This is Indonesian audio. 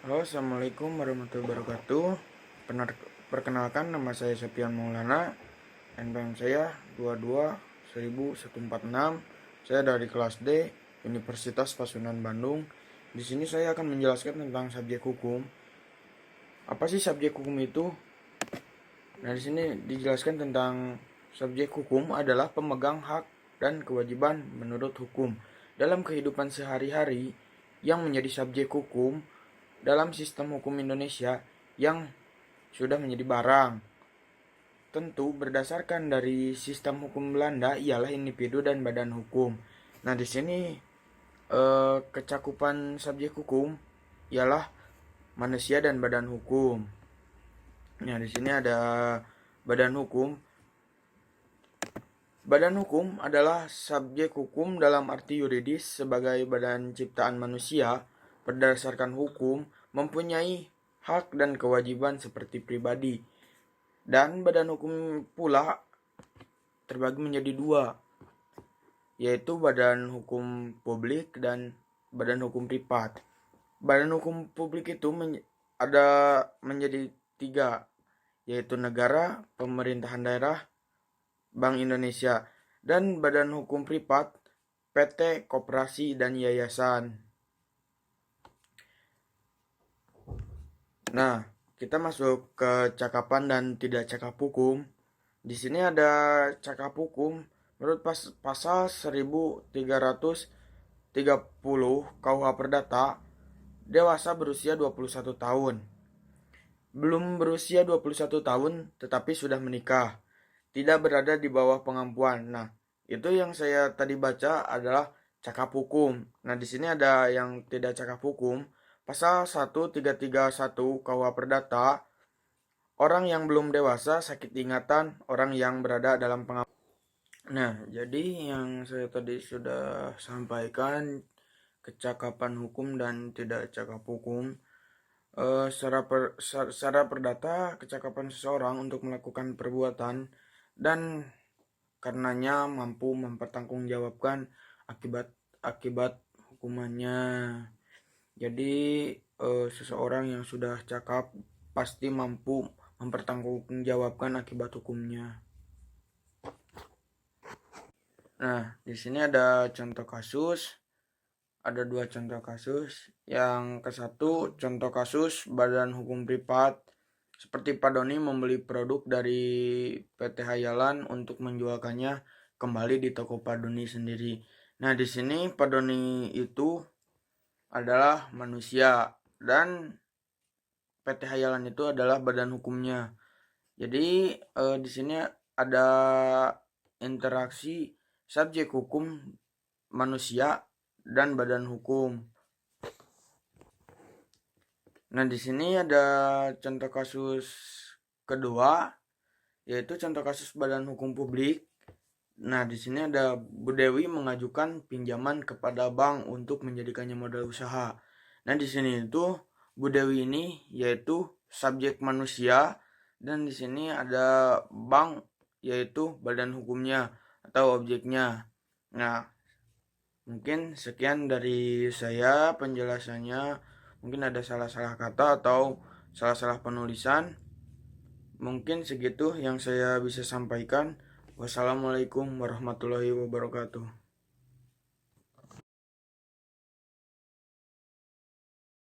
Halo, assalamualaikum warahmatullahi wabarakatuh. Perkenalkan, nama saya Septian Maulana. NPM saya 22 14146. Saya dari kelas D, Universitas Pasundan Bandung. Di sini saya akan menjelaskan tentang subjek hukum. Apa sih subjek hukum itu? Nah, di sini dijelaskan tentang subjek hukum adalah pemegang hak dan kewajiban menurut hukum dalam kehidupan sehari-hari yang menjadi subjek hukum dalam sistem hukum Indonesia yang sudah menjadi barang. Tentu berdasarkan dari sistem hukum Belanda ialah individu dan badan hukum. Nah, di sini kecakupan subjek hukum ialah manusia dan badan hukum. Nah, di sini ada badan hukum. Badan hukum adalah subjek hukum dalam arti yuridis sebagai badan ciptaan manusia berdasarkan hukum, mempunyai hak dan kewajiban seperti pribadi. Dan badan hukum pula terbagi menjadi dua, yaitu badan hukum publik dan badan hukum privat. Badan hukum publik itu ada menjadi tiga, yaitu negara, pemerintahan daerah, Bank Indonesia, dan badan hukum privat, PT, koperasi, dan yayasan. Nah, kita masuk ke cakapan dan tidak cakap hukum. Di sini ada cakap hukum menurut pasal 1330 KUH Perdata, dewasa berusia 21 tahun. Belum berusia 21 tahun tetapi sudah menikah, tidak berada di bawah pengampuan. Nah, itu yang saya tadi baca adalah cakap hukum. Nah, di sini ada yang tidak cakap hukum. Pasal 1331 KUH Perdata, orang yang belum dewasa, sakit ingatan, orang yang berada dalam pengampuan. Nah, jadi yang saya tadi sudah sampaikan, kecakapan hukum dan tidak cakap hukum. Secara perdata, kecakapan seseorang untuk melakukan perbuatan dan karenanya mampu mempertanggungjawabkan akibat hukumannya. Jadi seseorang yang sudah cakap pasti mampu mempertanggungjawabkan akibat hukumnya. Nah, di sini ada contoh kasus. Ada dua contoh kasus. Yang ke satu, contoh kasus badan hukum privat. Seperti Pak Doni membeli produk dari PT Hayalan untuk menjualkannya kembali di toko Pak Doni sendiri. Nah, di sini Pak Doni itu adalah manusia dan PT Hayalan itu adalah badan hukumnya. Jadi di sini ada interaksi subjek hukum manusia dan badan hukum. Nah, di sini ada contoh kasus kedua, yaitu contoh kasus badan hukum publik. Nah, di sini ada Bu Dewi mengajukan pinjaman kepada bank untuk menjadikannya modal usaha. Nah, di sini itu Bu Dewi ini yaitu subjek manusia dan di sini ada bank yaitu badan hukumnya atau objeknya. Nah, mungkin sekian dari saya penjelasannya. Mungkin ada salah-salah kata atau salah-salah penulisan. Mungkin segitu yang saya bisa sampaikan. Wassalamualaikum warahmatullahi wabarakatuh.